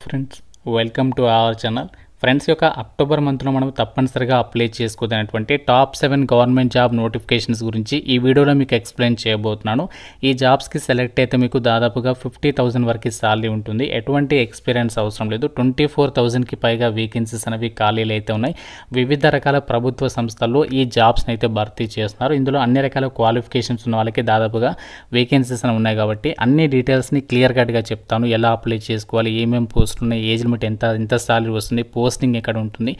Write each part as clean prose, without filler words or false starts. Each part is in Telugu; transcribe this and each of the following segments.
Friends, welcome to our channel. Friends, యొక్క అక్టోబర్ మంత్లో మనం తప్పనిసరిగా అప్లై చేసుకోదనేటువంటి టాప్ 7 గవర్నమెంట్ జాబ్ నోటిఫికేషన్స్ గురించి ఈ వీడియోలో మీకు ఎక్స్ప్లెయిన్ చేయబోతున్నాను. ఈ జాబ్స్కి సెలెక్ట్ అయితే మీకు దాదాపుగా 50,000 వరకు సాలరీ ఉంటుంది. ఎటువంటి ఎక్స్పీరియన్స్ అవసరం లేదు. 24,000కి పైగా వేకెన్సీస్ అనేవి ఖాళీలు అయితే ఉన్నాయి. వివిధ రకాల ప్రభుత్వ సంస్థల్లో ఈ జాబ్స్ని అయితే భర్తీ చేస్తున్నారు. ఇందులో అన్ని రకాల క్వాలిఫికేషన్స్ ఉన్న వాళ్ళకి దాదాపుగా వేకెన్సీస్ అని ఉన్నాయి కాబట్టి అన్ని డీటెయిల్స్ని క్లియర్ కట్గా చెప్తాను. ఎలా అప్లై చేసుకోవాలి, ఏమేమి పోస్టులు ఉన్నాయి, ఏజ్ లిమిట్ ఎంత సాలరీ వస్తుంది, పోస్టింగ్ ఎక్కడ ఉంటుంది,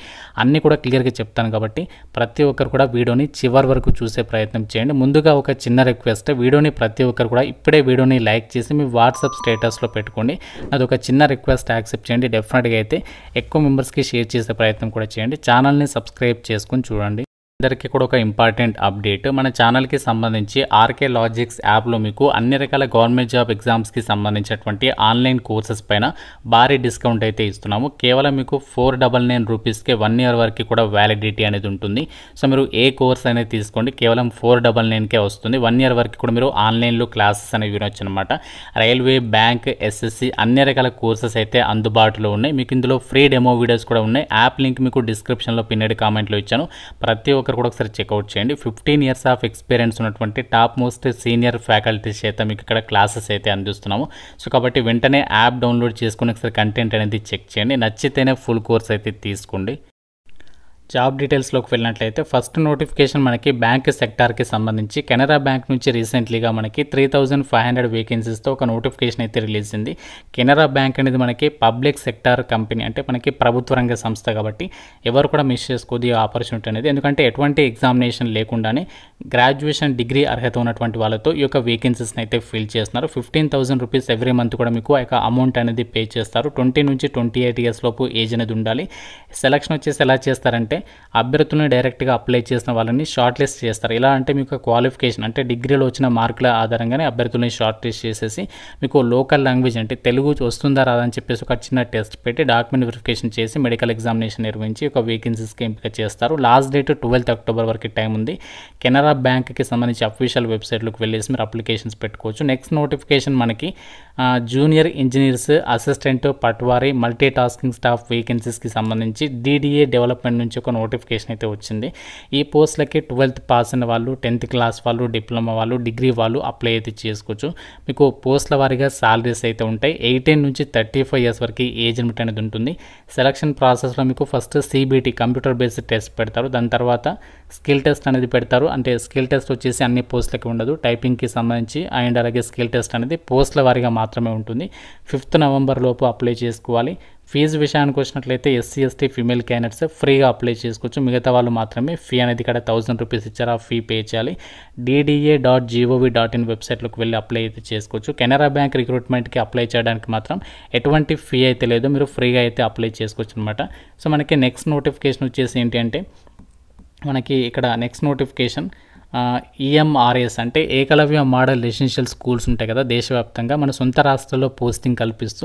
అన్నీ కూడా క్లియర్గా చెప్తాను. కాబట్టి ప్రతి ఒక్కరు కూడా వీడియోని చివరి వరకు చూసే ప్రయత్నం చేయండి. ముందుగా ఒక చిన్న రిక్వెస్ట్, వీడియోని ప్రతి ఒక్కరు కూడా ఇప్పుడే వీడియోని లైక్ చేసి మీ వాట్సాప్ స్టేటస్లో పెట్టుకోండి. అది ఒక చిన్న రిక్వెస్ట్, యాక్సెప్ట్ చేయండి. డెఫినెట్గా అయితే ఎక్కువ మెంబర్స్కి షేర్ చేసే ప్రయత్నం కూడా చేయండి. ఛానల్ని సబ్స్క్రైబ్ చేసుకొని చూడండి. అందరికీ కూడా ఒక ఇంపార్టెంట్ అప్డేట్, మన ఛానల్కి సంబంధించి ఆర్కే లాజిక్స్ యాప్లో మీకు అన్ని రకాల గవర్నమెంట్ జాబ్ ఎగ్జామ్స్కి సంబంధించినటువంటి ఆన్లైన్ కోర్సెస్ పైన భారీ డిస్కౌంట్ అయితే ఇస్తున్నాము. కేవలం మీకు 499 రూపీస్కే 1 ఇయర్ వరకు కూడా వ్యాలిడిటీ అనేది ఉంటుంది. సో మీరు ఏ కోర్స్ అనేది తీసుకోండి, కేవలం 499కే వస్తుంది. 1 ఇయర్ వరకు కూడా మీరు ఆన్లైన్లో క్లాసెస్ అనేవి వినొచ్చు అనమాట. రైల్వే, బ్యాంక్, ఎస్ఎస్సి అన్ని రకాల కోర్సెస్ అయితే అందుబాటులో ఉన్నాయి. మీకు ఇందులో ఫ్రీ డెమో వీడియోస్ కూడా ఉన్నాయి. యాప్ లింక్ మీకు డిస్క్రిప్షన్లో పిన్నెడ్ కామెంట్లో ఇచ్చాను. ప్రతి ఒక్కరు కూడా ఒకసారి చెక్అవుట్ చేయండి. 15 ఇయర్స్ ఆఫ్ ఎక్స్పీరియన్స్ ఉన్నటువంటి టాప్ మోస్ట్ సీనియర్ ఫ్యాకల్టీస్ అయితే మీకు ఇక్కడ క్లాసెస్ అయితే అందిస్తున్నాము. సో కాబట్టి వెంటనే యాప్ డౌన్లోడ్ చేసుకుని ఒకసారి కంటెంట్ అనేది చెక్ చేయండి. నచ్చితేనే ఫుల్ కోర్స్ అయితే తీసుకోండి. జాబ్ డీటెయిల్స్లోకి వెళ్ళినట్లయితే ఫస్ట్ నోటిఫికేషన్ మనకి బ్యాంక్ సెక్టార్కి సంబంధించి కెనరా బ్యాంక్ నుంచి రీసెంట్లీగా మనకి 3,500 వేకెన్సీస్తో ఒక నోటిఫికేషన్ అయితే రిలీజ్ అయింది. కెనరా బ్యాంక్ అనేది మనకి పబ్లిక్ సెక్టార్ కంపెనీ, అంటే మనకి ప్రభుత్వ రంగ సంస్థ కాబట్టి ఎవరు కూడా మిస్ చేసుకోదు ఈ ఆపర్చునిటీ అనేది. ఎందుకంటే ఎటువంటి ఎగ్జామినేషన్ లేకుండానే గ్రాడ్యుయేషన్ డిగ్రీ అర్హత ఉన్నటువంటి వాళ్ళతో ఈ యొక్క వేకెన్సీస్ని అయితే ఫిల్ చేస్తున్నారు. 15,000 రూపీస్ ఎవ్రీ మంత్ కూడా మీకు ఆ యొక్క అమౌంట్ అనేది పే చేస్తారు. 20 నుంచి 28 ఇయర్స్ లోపు ఏజ్ అనేది ఉండాలి. సెలక్షన్ వచ్చేసి ఎలా చేస్తారంటే అభ్యర్థులను డైరెక్ట్గా అప్లై చేసిన వాళ్ళని షార్ట్ లిస్ట్ చేస్తారు. ఇలా అంటే మీకు క్వాలిఫికేషన్ అంటే డిగ్రీలో వచ్చిన మార్కుల ఆధారంగానే అభ్యర్థులని షార్ట్ లిస్ట్ చేసేసి మీకు లోకల్ లాంగ్వేజ్ అంటే తెలుగు వస్తుందా రాదా అని చెప్పేసి ఒక చిన్న టెస్ట్ పెట్టి డాక్యుమెంట్ వెరిఫికేషన్ చేసి మెడికల్ ఎగ్జామినేషన్ నిర్వహించి ఒక వేకెన్సీస్కి ఎంపిక చేస్తారు. లాస్ట్ డేట్ 12 అక్టోబర్ వరకు టైం ఉంది. కెనరా బ్యాంక్కి సంబంధించి అఫీషియల్ వెబ్సైట్లోకి వెళ్ళేసి మీరు అప్లికేషన్స్ పెట్టుకోవచ్చు. నెక్స్ట్ నోటిఫికేషన్ మనకి junior engineers, assistant, patwari, multi tasking staff వేకెన్సీస్కి సంబంధించి DDA డెవలప్మెంట్ నుంచి ఒక నోటిఫికేషన్ అయితే వచ్చింది. ఈ పోస్టులకి 12th పాస్ అయిన వాళ్ళు, 10th క్లాస్ వాళ్ళు, డిప్లొమా వాళ్ళు, డిగ్రీ వాళ్ళు అప్లై అయితే చేసుకోవచ్చు. మీకు పోస్టుల వారీగా సాలరీస్ అయితే ఉంటాయి. 18 నుంచి 35 ఇయర్స్ వరకు ఏజ్ లిమిట్ అనేది ఉంటుంది. సెలక్షన్ ప్రాసెస్లో మీకు first CBT computer based test పెడతారు. దాని తర్వాత స్కిల్ టెస్ట్ అనేది పెడతారు. అంటే స్కిల్ టెస్ట్ వచ్చేసి అన్ని పోస్టులకి ఉండదు, టైపింగ్కి సంబంధించి అండ్ అలాగే స్కిల్ టెస్ట్ అనేది పోస్టుల వారీగా మాత్రమే ఉంటుంది. 5th నవంబర్ లోపు అప్లై చేసుకోవాలి. ఫీజు విషయానికి వచ్చినట్లయితే SC, ST ఫీమేల్ క్యాండిడేట్స్ ఫ్రీగా అప్లై చేసుకోవచ్చు. మిగతా వాళ్ళు మాత్రమే ఫీ అనేది ఇక్కడ 1000 రూపీస్ ఇచ్చారు, ఆ ఫీ పే చేయాలి. DDA.gov.in వెబ్సైట్లోకి వెళ్ళి అప్లై అయితే చేసుకోవచ్చు. కెనరా బ్యాంక్ రిక్రూట్మెంట్కి అప్లై చేయడానికి మాత్రం ఎటువంటి ఫీ అయితే లేదు, మీరు ఫ్రీగా అయితే అప్లై చేసుకోవచ్చు అనమాట. సో మనకి నెక్స్ట్ నోటిఫికేషన్ వచ్చేసి ఏంటి అంటే మనకి ఇక్కడ నెక్స్ట్ నోటిఫికేషన్ EMRS అంటే ఏకలవ్య మోడల్ రెసిడెన్షియల్ స్కూల్స్ ఉంటాయి కదా దేశవ్యాప్తంగా, మన సొంత రాష్ట్రాల్లో పోస్టింగ్ కల్పిస్తూ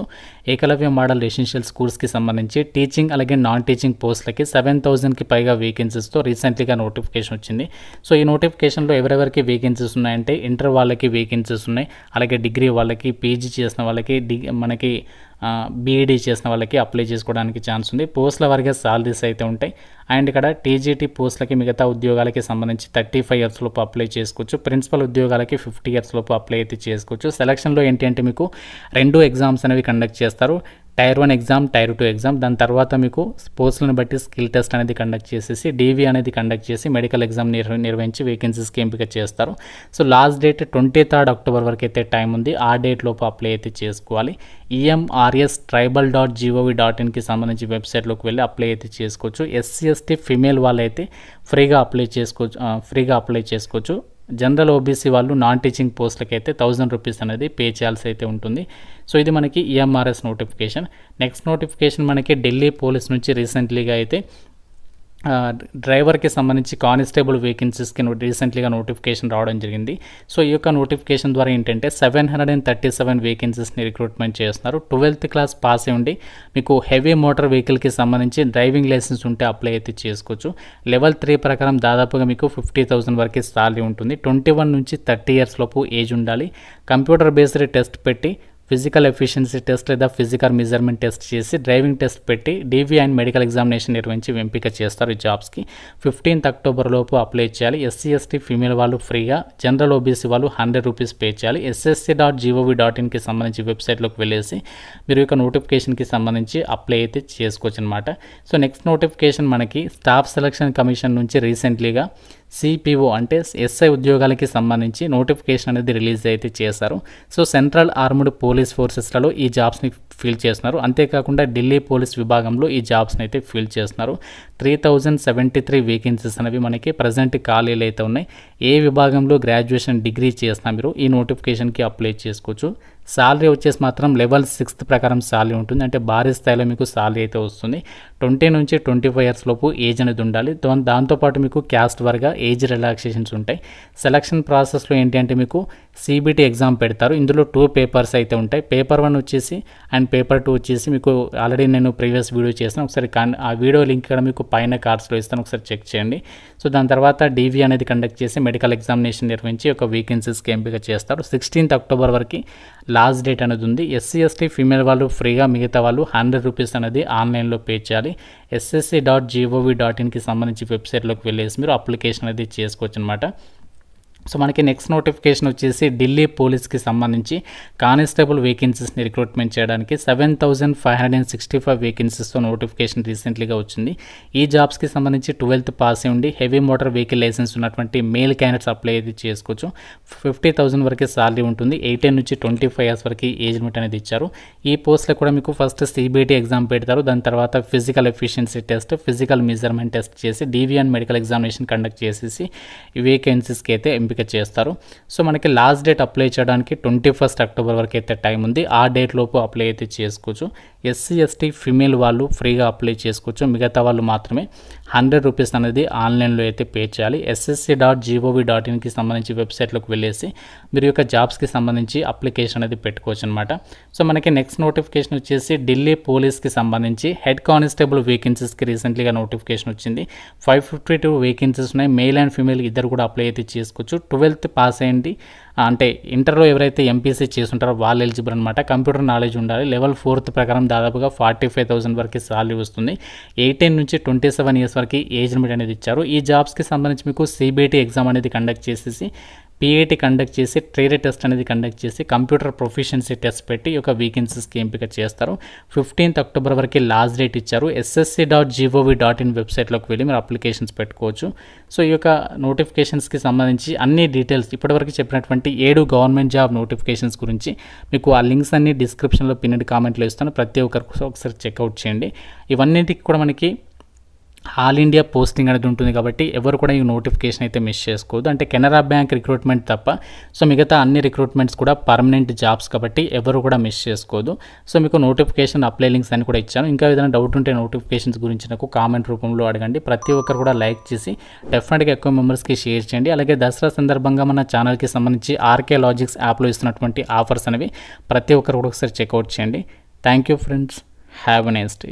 ఏకలవ్య మోడల్ రెసిడెన్షియల్ స్కూల్స్కి సంబంధించి టీచింగ్ అలాగే నాన్ టీచింగ్ పోస్టులకి 7,000కి పైగా వేకెన్సీస్తో రీసెంట్లీగా నోటిఫికేషన్ వచ్చింది. సో ఈ నోటిఫికేషన్లో ఎవరెవరికి వేకెన్సీస్ ఉన్నాయంటే ఇంటర్ వాళ్ళకి వేకెన్సీస్ ఉన్నాయి, అలాగే డిగ్రీ వాళ్ళకి, PG చేసిన వాళ్ళకి, మనకి BEd చేసిన వాళ్ళకి అప్లై చేసుకోవడానికి ఛాన్స్ ఉంది. పోస్టుల వారిగా సాలరీస్ అయితే ఉంటాయి. అండ్ ఇక్కడ TGT పోస్టులకి మిగతా ఉద్యోగాలకి సంబంధించి 35 ఇయర్స్ లోపు అప్లై చేసుకోవచ్చు. ప్రిన్సిపల్ ఉద్యోగాలకి 50 ఇయర్స్ లోపు అప్లై అయితే చేసుకోవచ్చు. సెలక్షన్లో ఏంటి అంటే మీకు 2 ఎగ్జామ్స్ అనేవి కండక్ట్ చేస్తారు. Tier 1 exam, Tier 2 exam. దాని తర్వాత మీకు పోస్టులను బట్టి స్కిల్ టెస్ట్ అనేది కండక్ట్ చేసేసి DV అనేది కండక్ట్ చేసి మెడికల్ ఎగ్జామ్ నిర్వహించి వేకెన్సీస్కి ఎంపిక చేస్తారు. So last date 23rd October వరకు అయితే టైం ఉంది. ఆ డేట్ లోపు అప్లై అయితే చేసుకోవాలి. EMRS tribal.gov.inకి సంబంధించి వెబ్సైట్లోకి వెళ్ళి అప్లై అయితే చేసుకోవచ్చు. SC, ST ఫీమేల్ వాళ్ళు అయితే ఫ్రీగా అప్లై చేసుకోవచ్చు. జనరల్ OBC వాళ్ళు నాన్ టీచింగ్ పోస్టులకి అయితే 1000 రూపీస్ అనేది పే చేయాల్సి అయితే ఉంటుంది. సో ఇది మనకి EMRS నోటిఫికేషన్. నెక్స్ట్ నోటిఫికేషన్ మనకి ఢిల్లీ పోలీస్ నుంచి రీసెంట్లీగా అయితే డ్రైవర్కి సంబంధించి కానిస్టేబుల్ వేకెన్సీస్కి రీసెంట్లీగా నోటిఫికేషన్ రావడం జరిగింది. సో ఈ యొక్క నోటిఫికేషన్ ద్వారా ఏంటంటే 737 వేకెన్సీస్ని రిక్రూట్మెంట్ చేస్తున్నారు. 12th క్లాస్ పాస్ అయి ఉండి మీకు హెవీ మోటార్ వెహికల్కి సంబంధించి డ్రైవింగ్ లైసెన్స్ ఉంటే అప్లై అయితే చేసుకోవచ్చు. లెవెల్ 3 ప్రకారం దాదాపుగా మీకు 50,000 వరకు సాలరీ ఉంటుంది. 21 నుంచి 30 ఇయర్స్ లోపు ఏజ్ ఉండాలి. కంప్యూటర్ బేస్డ్ టెస్ట్ పెట్టి ఫిజికల్ ఎఫిషియన్సీ టెస్ట్ లేదా ఫిజికల్ మెజర్మెంట్ టెస్ట్ చేసి డ్రైవింగ్ టెస్ట్ పెట్టి డీవీ అండ్ మెడికల్ ఎగ్జామినేషన్ నిర్వహించి ఎంపిక చేస్తారు ఈ జాబ్స్కి. 15th October లోపు అప్లై చేయాలి. ఎస్సీ ఎస్టీ ఫీమేల్ వాళ్ళు ఫ్రీగా, జనరల్ ఓబీసీ వాళ్ళు 100 రూపీస్ పే చేయాలి. ssc.gov.inకి సంబంధించి వెబ్సైట్లోకి వెళ్ళేసి మీరు యొక్క నోటిఫికేషన్కి సంబంధించి అప్లై అయితే చేసుకోవచ్చు అనమాట. సో నెక్స్ట్ నోటిఫికేషన్ మనకి స్టాఫ్ సెలక్షన్ కమిషన్ నుంచి రీసెంట్లీగా సిపిఓ అంటే ఎస్ఐ ఉద్యోగాలకి సంబంధించి నోటిఫికేషన్ అనేది రిలీజ్ అయితే చేశారు. సో సెంట్రల్ ఆర్మ్డ్ పోలీస్ ఫోర్సెస్లలో ఈ జాబ్స్ని ఫిల్ చేస్తున్నారు. అంతేకాకుండా ఢిల్లీ పోలీస్ విభాగంలో ఈ జాబ్స్ని అయితే ఫిల్ చేస్తున్నారు. 3073 వేకెన్సీస్ అనేవి మనకి ప్రజెంట్ ఖాళీలు అయితే ఉన్నాయి. ఏ విభాగంలో గ్రాడ్యుయేషన్ డిగ్రీ చేసినా మీరు ఈ నోటిఫికేషన్కి అప్లై చేసుకోవచ్చు. సాలరీ వచ్చేసి మాత్రం లెవెల్ 6 ప్రకారం సాలరీ ఉంటుంది. అంటే భారీ స్థాయిలో మీకు సాలరీ అయితే వస్తుంది. 20 నుంచి 25 ఇయర్స్ లోపు ఏజ్ అనేది ఉండాలి. దాంతోపాటు మీకు క్యాస్ట్ వర్గా ఏజ్ రిలాక్సేషన్స్ ఉంటాయి. సెలక్షన్ ప్రాసెస్లో ఏంటి అంటే మీకు సిబిటి ఎగ్జామ్ పెడతారు. ఇందులో 2 పేపర్స్ అయితే ఉంటాయి. పేపర్ 1 వచ్చేసి అండ్ పేపర్ 2 వచ్చేసి మీకు ఆల్రెడీ నేను ప్రీవియస్ వీడియో చేస్తాను. ఒకసారి ఆ వీడియో లింక్ ఇక్కడ మీకు పైన కార్డ్స్లో ఇస్తాను, ఒకసారి చెక్ చేయండి. సో దాని తర్వాత డీవీ అనేది కండక్ట్ చేసి మెడికల్ ఎగ్జామినేషన్ నిర్వహించి ఒక వేకెన్సీస్కి ఎంపిక చేస్తారు. 16th October వరకు లాస్ట్ డేట్ అనేది ఉంది. ఎస్సీ ఎస్టీ ఫీమేల్ వాళ్ళు ఫ్రీగా, మిగతా వాళ్ళు 100 రూపీస్ అనేది ఆన్లైన్లో పే చేయాలి. ssc.gov.inకి సంబంధించి వెబ్సైట్లోకి వెళ్ళేసి మీరు అప్లికేషన్ అనేది చేసుకోవచ్చు అనమాట. సో మనకి నెక్స్ట్ నోటిఫికేషన్ వచ్చేసి ఢిల్లీ పోలీస్కి సంబంధించి కానిస్టేబుల్ వేకెన్సీస్ని రిక్రూట్మెంట్ చేయడానికి 7565 వేకెన్సీస్తో నోటిఫికేషన్ రీసెంట్లీగా వచ్చింది. ఈ జాబ్స్కి సంబంధించి 12th పాస్ అయి ఉండి హెవీ మోటార్ వెహికల్ లైసెన్స్ ఉన్నటువంటి మేల్ క్యాండిడేట్స్ అప్లై అయితే చేసుకోవచ్చు. 50,000 వరకు సాలరీ ఉంటుంది. 18 నుంచి 25 ఇయర్స్ వరకు ఏజ్ లిమిట్ అనేది ఇచ్చారు. ఈ పోస్ట్లో కూడా మీకు ఫస్ట్ సిబిటి ఎగ్జామ్ పెడతారు. దాని తర్వాత physical efficiency test, physical measurement test చేసి DV and medical examination conduct చేసేసి ఈ వేకెన్సీస్కి అయితే ఎంపిక చేస్తారు. సో మనకి లాస్ట్ డేట్ అప్లై చేయడానికి 21st October వరకు అయితే టైం ఉంది. ఆ డేట్ లోపు అప్లై అయితే చేసుకోవచ్చు. ఎస్సీ ఎస్టీ ఫీమేల్ వాళ్ళు ఫ్రీగా అప్లై చేసుకోవచ్చు. మిగతా వాళ్ళు మాత్రమే 100 రూపీస్ అనేది ఆన్లైన్లో అయితే పే చేయాలి. ssc.gov.inకి సంబంధించి వెబ్సైట్లోకి వెళ్ళేసి మీరు యొక్క జాబ్స్కి సంబంధించి అప్లికేషన్ అనేది పెట్టుకోవచ్చు అనమాట. సో మనకి నెక్స్ట్ నోటిఫికేషన్ వచ్చేసి ఢిల్లీ పోలీస్కి సంబంధించి హెడ్ కానిస్టేబుల్ వేకెన్సీస్కి రీసెంట్లీగా నోటిఫికేషన్ వచ్చింది. 552 వేకెన్సీస్ ఉన్నాయి. మేల్ అండ్ ఫీమేల్ ఇద్దరు కూడా అప్లై అయితే చేసుకోవచ్చు. 12th పాస్ అయ్యింది అంటే ఇంటర్లో ఎవరైతే ఎంపీసీ చేస్తుంటారో వాళ్ళు ఎలిజిబుల్ అనమాట. కంప్యూటర్ నాలెడ్జ్ ఉండాలి. లెవెల్ 4th ప్రకారం దాదాపుగా 45,000 వరకు సాలరీ వస్తుంది. 18 నుంచి 27 ఇయర్స్ వరకు ఏజ్ లిమిట్ అనేది ఇచ్చారు. ఈ జాబ్స్కి సంబంధించి మీకు సిబిటి ఎగ్జామ్ అనేది కండక్ట్ చేసేసి పిఐటి కండక్ట్ చేసి ట్రేడ్ టెస్ట్ అనేది కండక్ట్ చేసి కంప్యూటర్ ప్రొఫిషియన్సీ టెస్ట్ పెట్టి ఈ యొక్క వేకెన్సీస్కి ఎంపిక చేస్తారు. 15th October వరకు లాస్ట్ డేట్ ఇచ్చారు. ssc.gov.in వెబ్సైట్లోకి వెళ్ళి మీరు అప్లికేషన్స్ పెట్టుకోవచ్చు. సో ఈ యొక్క నోటిఫికేషన్స్కి సంబంధించి అన్ని డీటెయిల్స్ ఇప్పటివరకు చెప్పినటువంటి 7 గవర్నమెంట్ జాబ్ నోటిఫికేషన్స్ గురించి మీకు ఆ లింక్స్ అన్ని డిస్క్రిప్షన్లో పిన్నెడ్ కామెంట్లో ఇస్తాను. ప్రతి ఒక్కరికి ఒకసారి చెక్అవుట్ చేయండి. ఇవన్నిటికి కూడా మనకి ఆల్ ఇండియా పోస్టింగ్ అనేది ఉంటుంది కాబట్టి ఎవరు కూడా ఈ నోటిఫికేషన్ అయితే మిస్ చేసుకోవద్దు. అంటే కెనరా బ్యాంక్ రిక్రూట్మెంట్ తప్ప సో మిగతా అన్ని రిక్రూట్మెంట్స్ కూడా పర్మనెంట్ జాబ్స్ కాబట్టి ఎవరు కూడా మిస్ చేసుకోవద్దు. సో మీకు నోటిఫికేషన్ అప్లై లింక్స్ అని కూడా ఇచ్చాను. ఇంకా ఏదైనా డౌట్ ఉంటే నోటిఫికేషన్స్ గురించి నాకు కామెంట్ రూపంలో అడగండి. ప్రతి ఒక్కరు కూడా లైక్ చేసి డెఫినెట్గా ఎక్కువ మెంబర్స్కి షేర్ చేయండి. అలాగే దసరా సందర్భంగా మన ఛానల్కి సంబంధించి ఆర్కే లాజిక్స్ యాప్లో ఇస్తున్నటువంటి ఆఫర్స్ అనేవి ప్రతి ఒక్కరు కూడా ఒకసారి చెక్అవుట్ చేయండి. Thank you friends. Have a nice day.